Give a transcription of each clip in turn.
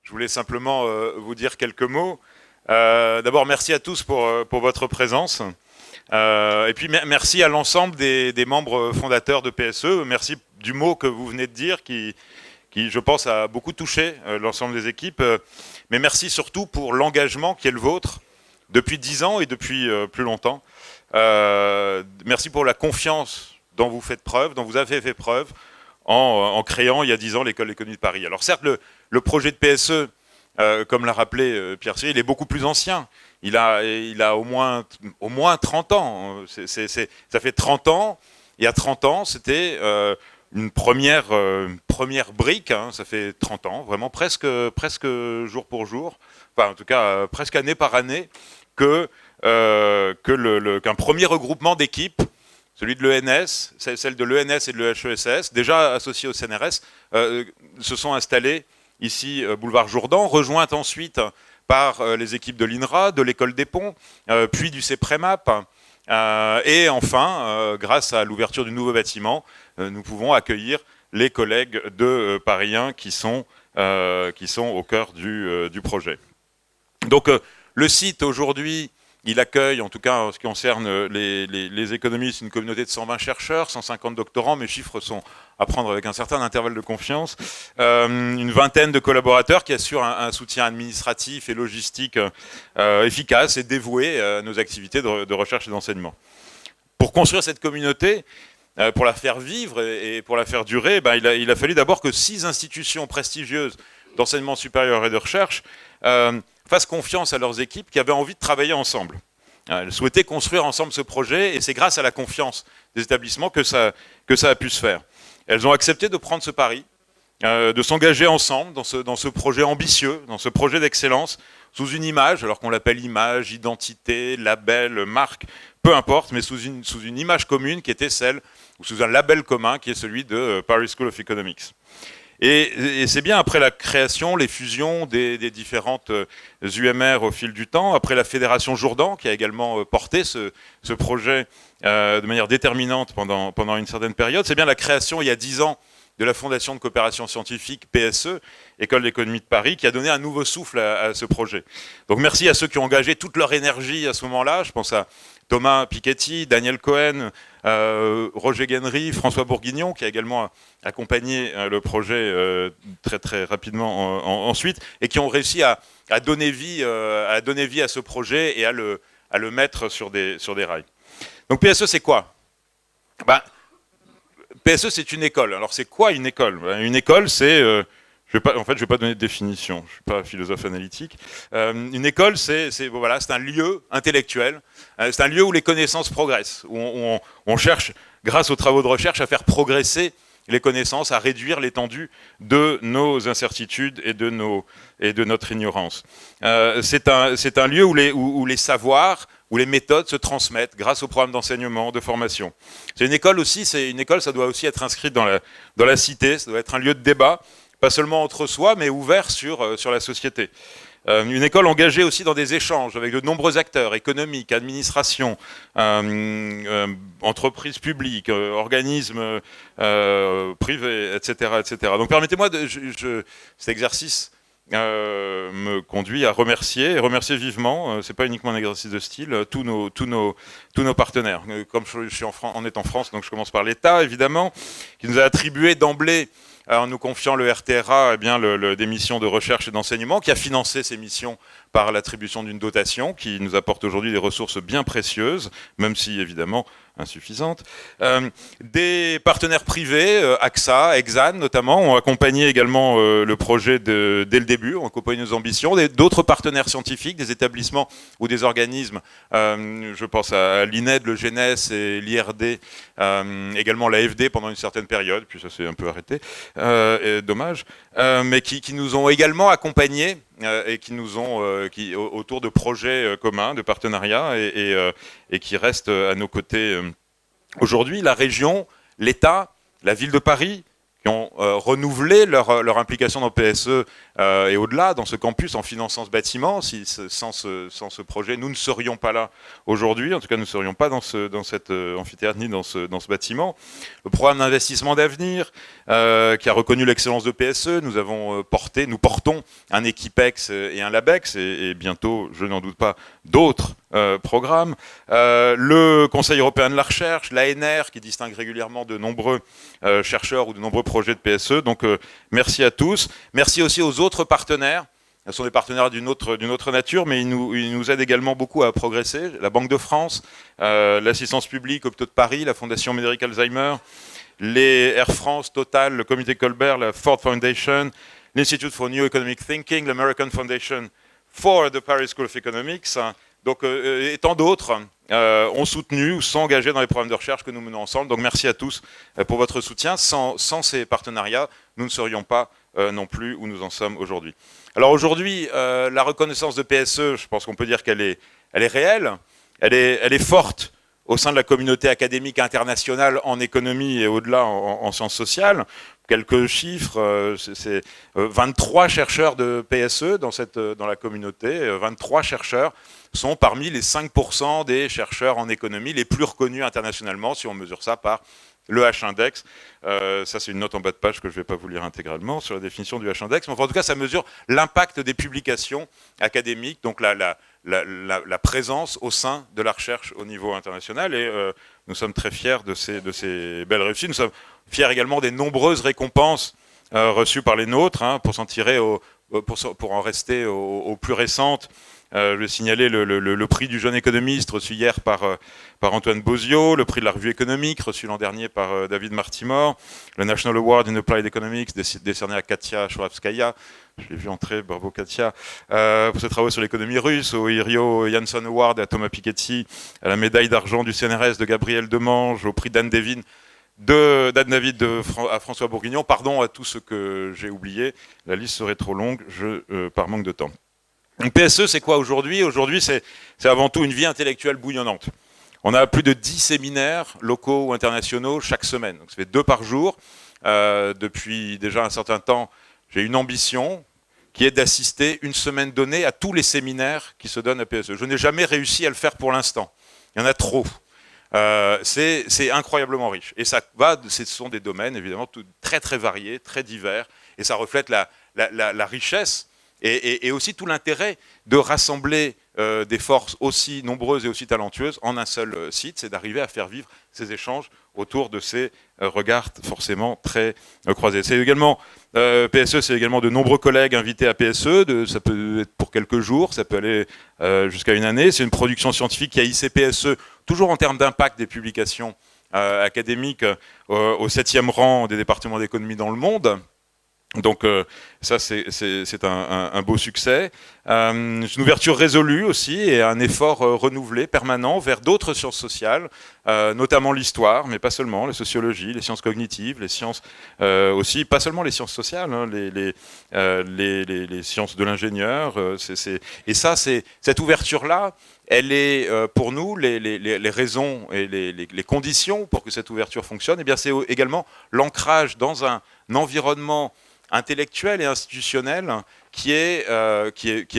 Je voulais simplement vous dire quelques mots. D'abord, merci à tous pour votre présence. Et puis, merci à l'ensemble des membres fondateurs de PSE. Merci du mot que vous venez de dire qui je pense, a beaucoup touché l'ensemble des équipes. Mais merci surtout pour l'engagement qui est le vôtre depuis 10 ans et depuis plus longtemps. Merci pour la confiance dont vous faites preuve, dont vous avez fait preuve en créant il y a 10 ans l'école d'économie de Paris. Alors certes, le projet de PSE, comme l'a rappelé Pierre Thierry, il est beaucoup plus ancien. Il a au moins 30 ans. Ça fait 30 ans. Il y a 30 ans, c'était une première brique. Hein, ça fait 30 ans, vraiment presque jour pour jour. Enfin, en tout cas, presque année par année, qu'un premier regroupement d'équipes, celui de l'ENS, celle de l'ENS et de l'EHESS, déjà associés au CNRS, se sont installés ici, boulevard Jourdan, rejointes ensuite par les équipes de l'INRA, de l'école des Ponts, puis du CEPREMAP. Et enfin, grâce à l'ouverture du nouveau bâtiment, nous pouvons accueillir les collègues de Paris 1 qui sont au cœur du projet. Donc le site aujourd'hui, il accueille, en tout cas en ce qui concerne les économistes, une communauté de 120 chercheurs, 150 doctorants. Mes chiffres sont à prendre avec un certain intervalle de confiance. Une vingtaine de collaborateurs qui assurent un soutien administratif et logistique efficace et dévoué à nos activités de recherche et d'enseignement. Pour construire cette communauté, pour la faire vivre et pour la faire durer, il a fallu d'abord que 6 institutions prestigieuses d'enseignement supérieur et de recherche fassent confiance à leurs équipes qui avaient envie de travailler ensemble. Elles souhaitaient construire ensemble ce projet et c'est grâce à la confiance des établissements que ça a pu se faire. Elles ont accepté de prendre ce pari, de s'engager ensemble dans ce projet ambitieux, dans ce projet d'excellence, sous une image, alors qu'on l'appelle image, identité, label, marque, peu importe, mais sous une image commune qui était celle, ou sous un label commun qui est celui de Paris School of Economics. Et c'est bien après la création, les fusions des différentes UMR au fil du temps, après la Fédération Jourdan qui a également porté ce projet de manière déterminante pendant une certaine période, c'est bien la création il y a 10 ans de la Fondation de coopération scientifique PSE, École d'économie de Paris, qui a donné un nouveau souffle à ce projet. Donc merci à ceux qui ont engagé toute leur énergie à ce moment-là, je pense à Thomas Piketty, Daniel Cohen, Roger Guenry, François Bourguignon, qui a également accompagné le projet très très rapidement ensuite, et qui ont réussi à donner vie à ce projet et à le mettre sur des rails. Donc PSE, c'est quoi ? PSE, c'est une école. Alors c'est quoi une école ? Une école, c'est... je vais pas donner de définition, je ne suis pas philosophe analytique. Une école, c'est un lieu intellectuel, c'est un lieu où les connaissances progressent, où on cherche, grâce aux travaux de recherche, à faire progresser les connaissances, à réduire l'étendue de nos incertitudes et de notre ignorance. C'est un lieu où les savoirs, où les méthodes se transmettent grâce aux programmes d'enseignement, de formation. C'est une école aussi, ça doit aussi être inscrit dans la cité, ça doit être un lieu de débat, pas seulement entre soi, mais ouvert sur la société. Une école engagée aussi dans des échanges avec de nombreux acteurs économiques, administrations, entreprises publiques, organismes privés, etc., etc. Donc permettez-moi, cet exercice me conduit à remercier vivement, c'est pas uniquement un exercice de style, tous nos partenaires. Comme on est en France, donc je commence par l'État, évidemment, qui nous a attribué d'emblée, en nous confiant le RTRA, des missions de recherche et d'enseignement, qui a financé ces missions par l'attribution d'une dotation, qui nous apporte aujourd'hui des ressources bien précieuses, même si évidemment insuffisantes. Des partenaires privés, AXA, Exane notamment, ont accompagné également le projet dès le début, ont accompagné nos ambitions. D'autres partenaires scientifiques, des établissements ou des organismes, je pense à l'INED, le GNES et l'IRD, également l'AFD pendant une certaine période, puis ça s'est un peu arrêté, dommage, mais qui nous ont également accompagnés et qui nous ont autour de projets communs, de partenariats et qui restent à nos côtés aujourd'hui. La région, l'État, la ville de Paris, qui ont renouvelé leur implication dans PSE et au-delà, dans ce campus, en finançant ce bâtiment. Sans ce projet, nous ne serions pas là aujourd'hui. En tout cas, nous ne serions pas dans cet amphithéâtre ni dans ce bâtiment. Le programme d'investissement d'avenir, qui a reconnu l'excellence de PSE. Nous portons un Equipex et un Labex, et bientôt, je n'en doute pas, d'autres programmes. Le Conseil européen de la recherche, l'ANR, qui distingue régulièrement de nombreux chercheurs ou de nombreux projets de PSE. Donc, merci à tous. Merci aussi aux autres partenaires. Ce sont des partenaires d'une autre nature, mais ils nous aident également beaucoup à progresser. La Banque de France, l'Assistance publique, Hôpitaux de Paris, la Fondation Médéric Alzheimer, les Air France, Total, le Comité Colbert, la Ford Foundation, l'Institute for New Economic Thinking, l'American Foundation for the Paris School of Economics, donc, et tant d'autres ont soutenu ou sont engagés dans les programmes de recherche que nous menons ensemble. Donc merci à tous pour votre soutien. Sans ces partenariats, nous ne serions pas non plus où nous en sommes aujourd'hui. Alors aujourd'hui, la reconnaissance de PSE, je pense qu'on peut dire qu'elle est réelle, elle est forte au sein de la communauté académique internationale en économie et au-delà en sciences sociales. Quelques chiffres, c'est 23 chercheurs de PSE dans la communauté. 23 chercheurs sont parmi les 5% des chercheurs en économie les plus reconnus internationalement, si on mesure ça par le H-index. Ça, c'est une note en bas de page que je ne vais pas vous lire intégralement sur la définition du H-index. Mais enfin, en tout cas, ça mesure l'impact des publications académiques, donc la présence au sein de la recherche au niveau international. Et nous sommes très fiers de ces belles réussites. Nous sommes fiers également des nombreuses récompenses reçues par les nôtres, pour s'en tirer, pour en rester aux plus récentes. Je vais signaler le prix du jeune économiste reçu hier par Antoine Bozio, le prix de la revue économique reçu l'an dernier par David Martimore, le National Award in Applied Economics décerné à Katia Shouravskaya, je l'ai vu entrer, bravo Katia, pour ses travaux sur l'économie russe, au Irio Jansson Award à Thomas Piketty, à la médaille d'argent du CNRS de Gabriel Demange, au prix d'Anne David à François Bourguignon. Pardon à tous ceux que j'ai oubliés, la liste serait trop longue par manque de temps. Donc PSE, c'est quoi aujourd'hui? Aujourd'hui, c'est avant tout une vie intellectuelle bouillonnante. On a plus de 10 séminaires locaux ou internationaux chaque semaine. Donc ça fait 2 par jour. Depuis déjà un certain temps, j'ai une ambition qui est d'assister une semaine donnée à tous les séminaires qui se donnent à PSE. Je n'ai jamais réussi à le faire pour l'instant. Il y en a trop. C'est incroyablement riche. Et ce sont des domaines évidemment très très variés, très divers. Et ça reflète la richesse et aussi tout l'intérêt de rassembler des forces aussi nombreuses et aussi talentueuses en un seul site, c'est d'arriver à faire vivre ces échanges autour de ces regards forcément très croisés. C'est également, PSE, c'est également de nombreux collègues invités à PSE, ça peut être pour quelques jours, ça peut aller jusqu'à une année. C'est une production scientifique qui a hissé PSE, toujours en termes d'impact des publications académiques, au 7e rang des départements d'économie dans le monde. Donc ça, c'est un beau succès. Une ouverture résolue aussi et un effort renouvelé, permanent, vers d'autres sciences sociales, notamment l'histoire, mais pas seulement, la sociologie, les sciences cognitives, les sciences aussi, pas seulement les sciences sociales, les sciences de l'ingénieur. Et ça, cette ouverture-là, elle est pour nous, les raisons et les conditions pour que cette ouverture fonctionne, eh bien c'est également l'ancrage dans un environnement intellectuel et institutionnel qui est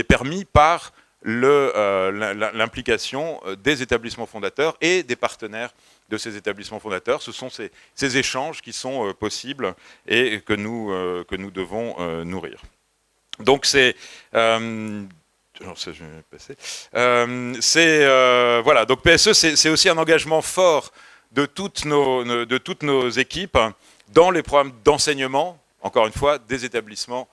permis par l'implication des établissements fondateurs et des partenaires de ces établissements fondateurs. Ce sont ces échanges qui sont possibles et que nous devons nourrir. Donc c'est... alors ça, je vais passer. Voilà. Donc PSE, c'est aussi un engagement fort de toutes nos équipes dans les programmes d'enseignement, encore une fois, des établissements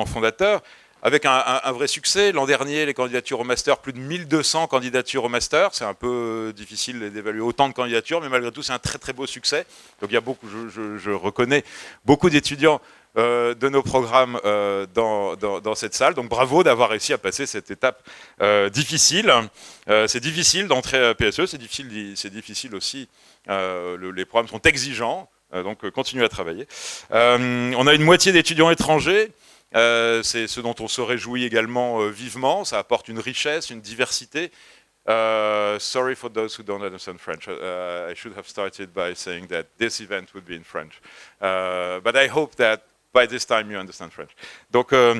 fondateurs, avec un vrai succès. L'an dernier, les candidatures au master, plus de 1200 candidatures au master. C'est un peu difficile d'évaluer autant de candidatures, mais malgré tout, c'est un très très beau succès. Donc il y a beaucoup, je reconnais beaucoup d'étudiants de nos programmes dans cette salle. Donc bravo d'avoir réussi à passer cette étape difficile. C'est difficile d'entrer à PSE, c'est difficile aussi. Les programmes sont exigeants. Donc continuez à travailler. On a une moitié d'étudiants étrangers, c'est ce dont on se réjouit également vivement, ça apporte une richesse, une diversité. Sorry for those who don't understand French. I should have started by saying that this event would be in French. But I hope that by this time you understand French. Donc, et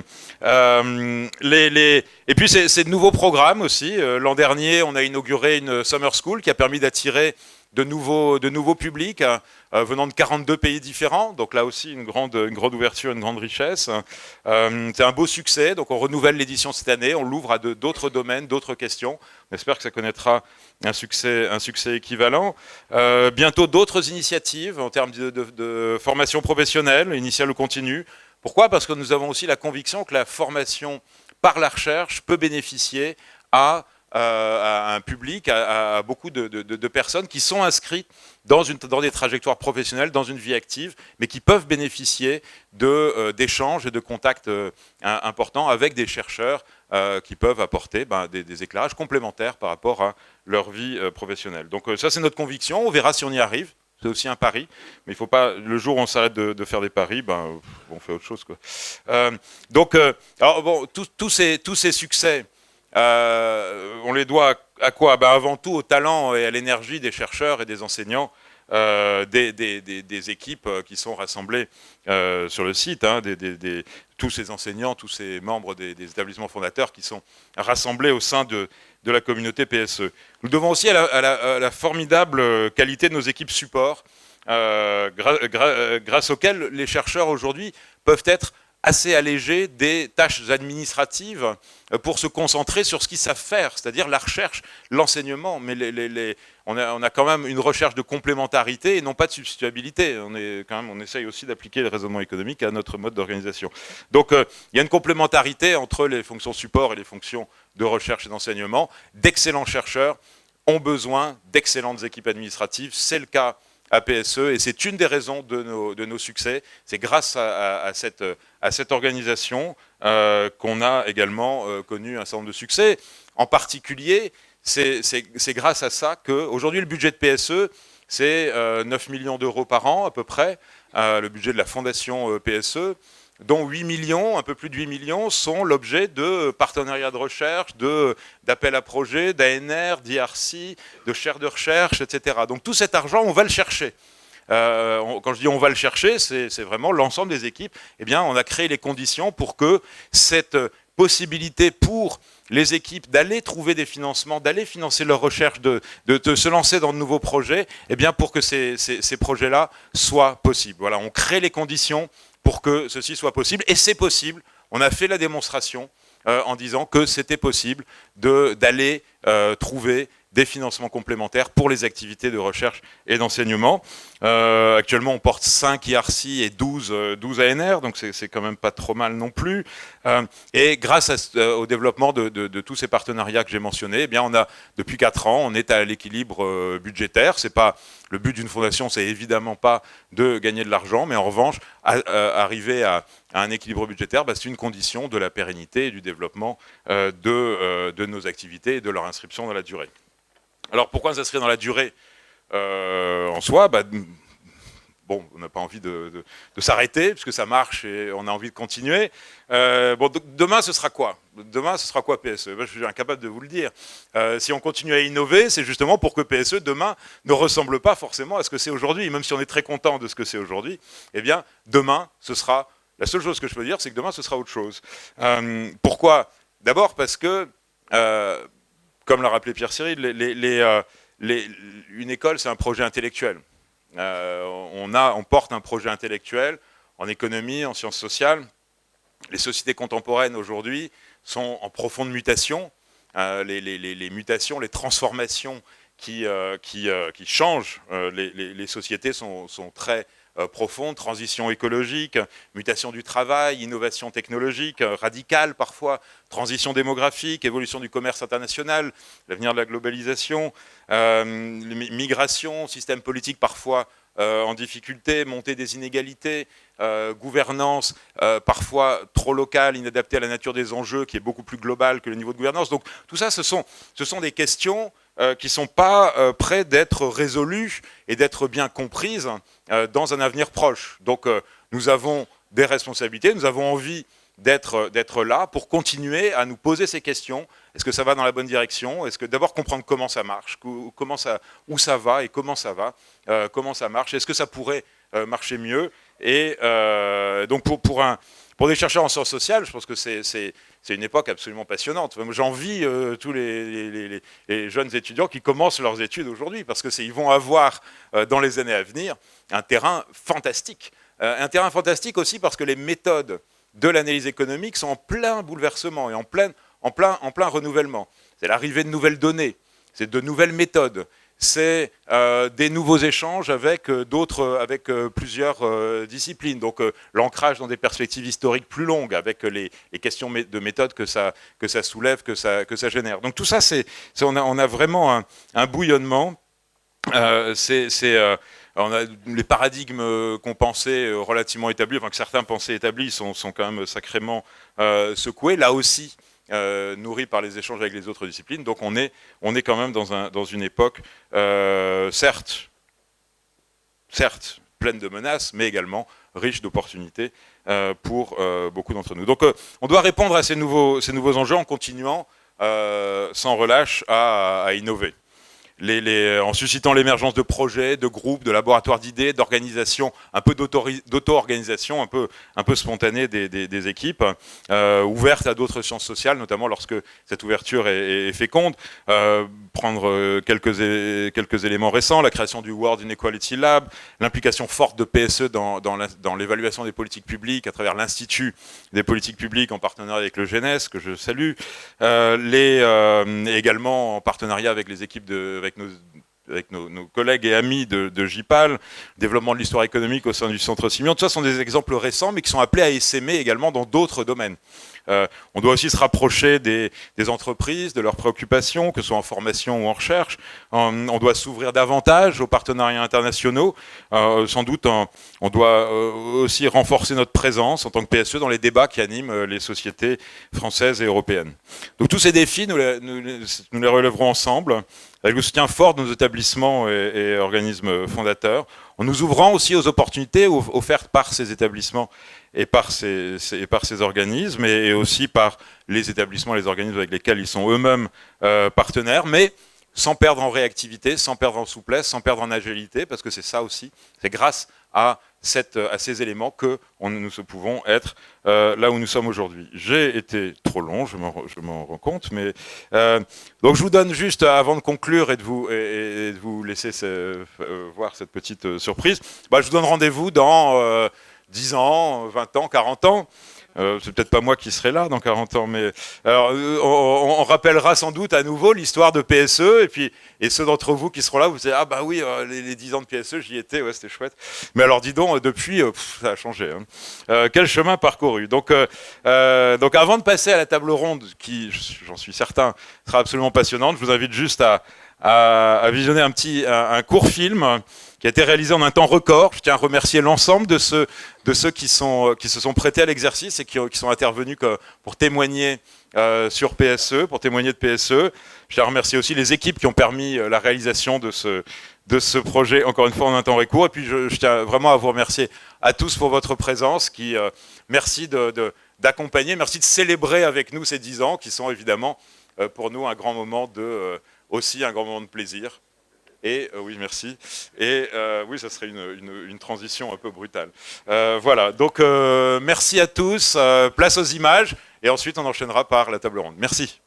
puis c'est de nouveaux programmes aussi. L'an dernier, on a inauguré une summer school qui a permis d'attirer de nouveaux publics venant de 42 pays différents. Donc là aussi, une grande ouverture, une grande richesse. C'est un beau succès. Donc on renouvelle l'édition cette année. On l'ouvre à d'autres domaines, d'autres questions. On espère que ça connaîtra un succès équivalent. Bientôt d'autres initiatives en termes de formation professionnelle, initiale ou continue. Pourquoi ? Parce que nous avons aussi la conviction que la formation par la recherche peut bénéficier à un public, à beaucoup de personnes qui sont inscrites dans des trajectoires professionnelles, dans une vie active, mais qui peuvent bénéficier d'échanges et de contacts importants avec des chercheurs qui peuvent apporter des éclairages complémentaires par rapport à leur vie professionnelle. Donc ça, c'est notre conviction. On verra si on y arrive. C'est aussi un pari, mais il ne faut pas, le jour où on s'arrête de faire des paris, on fait autre chose, quoi. Alors, bon, tous ces succès, on les doit à quoi ? Avant tout au talent et à l'énergie des chercheurs et des enseignants, des équipes qui sont rassemblées sur le site, tous ces enseignants, tous ces membres des établissements fondateurs qui sont rassemblés au sein de la communauté PSE. Nous devons aussi à la formidable qualité de nos équipes support, grâce auxquelles les chercheurs aujourd'hui peuvent être assez allégés des tâches administratives pour se concentrer sur ce qu'ils savent faire, c'est-à-dire la recherche, l'enseignement. Mais on a quand même une recherche de complémentarité et non pas de substituabilité. On essaye aussi d'appliquer le raisonnement économique à notre mode d'organisation. Donc il y a une complémentarité entre les fonctions support et les fonctions de recherche et d'enseignement. D'excellents chercheurs ont besoin d'excellentes équipes administratives. C'est le cas à PSE, et c'est une des raisons de nos succès. C'est grâce à cette organisation qu'on a également connu un certain nombre de succès. En particulier, c'est grâce à ça qu'aujourd'hui, le budget de PSE, c'est 9 millions d'euros par an à peu près, le budget de la fondation PSE, dont 8 millions, un peu plus de 8 millions, sont l'objet de partenariats de recherche, d'appels à projets, d'ANR, d'IRC, de chaires de recherche, etc. Donc tout cet argent, on va le chercher. Quand je dis on va le chercher, c'est vraiment l'ensemble des équipes. Eh bien, on a créé les conditions pour que cette possibilité pour les équipes d'aller trouver des financements, d'aller financer leur recherche, de se lancer dans de nouveaux projets, eh bien, pour que ces projets-là soient possibles. Voilà, on crée les conditions pour que ceci soit possible, et c'est possible. On a fait la démonstration en disant que c'était possible d'aller trouver des financements complémentaires pour les activités de recherche et d'enseignement. Actuellement, on porte 5 IRC et 12 ANR, donc c'est quand même pas trop mal non plus. Et grâce au développement de tous ces partenariats que j'ai mentionnés, eh bien, on a, depuis 4 ans, on est à l'équilibre budgétaire. C'est pas le but d'une fondation, c'est évidemment pas de gagner de l'argent, mais en revanche, arriver à un équilibre budgétaire, c'est une condition de la pérennité et du développement de nos activités et de leur inscription dans la durée. Alors pourquoi s'inscrire dans la durée en soi bon, on n'a pas envie de s'arrêter, puisque ça marche et on a envie de continuer. Bon, demain, ce sera quoi ? Demain, ce sera quoi PSE ? Je suis incapable de vous le dire. Si on continue à innover, c'est justement pour que PSE, demain, ne ressemble pas forcément à ce que c'est aujourd'hui. Même si on est très content de ce que c'est aujourd'hui, eh bien, demain, ce sera... La seule chose que je peux dire, c'est que demain, ce sera autre chose. Pourquoi ? D'abord parce que, comme l'a rappelé Pierre Cyril, une école, c'est un projet intellectuel. On porte un projet intellectuel en économie, en sciences sociales. Les sociétés contemporaines aujourd'hui sont en profonde mutation. Les mutations, les transformations qui changent les sociétés sont très profondes. Transition écologique, mutation du travail, innovation technologique radicale parfois, transition démographique, évolution du commerce international, l'avenir de la globalisation, migration, système politique parfois en difficulté, montée des inégalités, gouvernance parfois trop locale, inadaptée à la nature des enjeux, qui est beaucoup plus globale que le niveau de gouvernance. Donc tout ça, ce sont des questions qui ne sont pas prêts d'être résolues et d'être bien comprises dans un avenir proche. Donc nous avons des responsabilités, nous avons envie d'être là pour continuer à nous poser ces questions. Est-ce que ça va dans la bonne direction? Est-ce que d'abord comprendre comment ça marche, où ça va et comment ça va, comment ça marche? Est-ce que ça pourrait marcher mieux? Et donc pour des chercheurs en sciences sociales, je pense que c'est une époque absolument passionnante. J'envie tous les jeunes étudiants qui commencent leurs études aujourd'hui, parce qu'ils vont avoir, dans les années à venir, un terrain fantastique. Un terrain fantastique aussi parce que les méthodes de l'analyse économique sont en plein bouleversement et en plein renouvellement. C'est l'arrivée de nouvelles données, c'est de nouvelles méthodes, c'est des nouveaux échanges avec plusieurs disciplines. Donc l'ancrage dans des perspectives historiques plus longues, avec les questions de méthode que ça soulève, que ça génère. Donc tout ça, on a vraiment un bouillonnement. On a les paradigmes qu'on pensait relativement établis, enfin que certains pensaient établis, sont quand même sacrément secoués. Là aussi, nourris par les échanges avec les autres disciplines. Donc on est quand même dans une époque, certes pleine de menaces, mais également riche d'opportunités pour beaucoup d'entre nous. Donc on doit répondre à ces nouveaux enjeux en continuant sans relâche à innover. En suscitant l'émergence de projets, de groupes, de laboratoires d'idées, d'organisations, un peu d'auto-organisation, un peu spontanée des équipes, ouvertes à d'autres sciences sociales, notamment lorsque cette ouverture est féconde. Prendre quelques éléments récents, la création du World Inequality Lab, l'implication forte de PSE dans l'évaluation des politiques publiques à travers l'Institut des politiques publiques en partenariat avec le GNES, que je salue, également en partenariat avec les équipes avec nos collègues et amis de JPAL, développement de l'histoire économique au sein du Centre Simion. Tout ça sont des exemples récents, mais qui sont appelés à essaimer également dans d'autres domaines. On doit aussi se rapprocher des entreprises, de leurs préoccupations, que ce soit en formation ou en recherche. On doit s'ouvrir davantage aux partenariats internationaux. Sans doute, on doit aussi renforcer notre présence en tant que PSE dans les débats qui animent les sociétés françaises et européennes. Donc tous ces défis, nous les relèverons ensemble, avec le soutien fort de nos établissements et organismes fondateurs, en nous ouvrant aussi aux opportunités offertes par ces établissements et par ces organismes, et aussi par les établissements et les organismes avec lesquels ils sont eux-mêmes partenaires, mais sans perdre en réactivité, sans perdre en souplesse, sans perdre en agilité, parce que c'est ça aussi, c'est grâce à ces éléments que nous pouvons être là où nous sommes aujourd'hui. J'ai été trop long, je m'en rends compte, mais donc je vous donne juste, avant de conclure et de vous laisser voir cette petite surprise, je vous donne rendez-vous dans 10 ans, 20 ans, 40 ans. C'est peut-être pas moi qui serai là dans 40 ans, mais alors, on rappellera sans doute à nouveau l'histoire de PSE, et ceux d'entre vous qui seront là, vous vous direz, ah bah oui, les 10 ans de PSE, j'y étais, ouais, c'était chouette. Mais alors dis donc, depuis, ça a changé. Hein. Quel chemin parcouru. Donc avant de passer à la table ronde, qui, j'en suis certain, sera absolument passionnante, je vous invite juste à visionner un court film qui a été réalisé en un temps record. Je tiens à remercier l'ensemble de ceux qui se sont prêtés à l'exercice et qui sont intervenus pour témoigner sur PSE, pour témoigner de PSE. Je tiens à remercier aussi les équipes qui ont permis la réalisation de ce projet, encore une fois en un temps record. Et puis je tiens vraiment à vous remercier à tous pour votre présence. Merci d'accompagner, merci de célébrer avec nous ces 10 ans qui sont évidemment pour nous un grand moment aussi un grand moment de plaisir. Et oui, merci. Et oui, ça serait une transition un peu brutale. Voilà, donc merci à tous. Place aux images. Et ensuite, on enchaînera par la table ronde. Merci.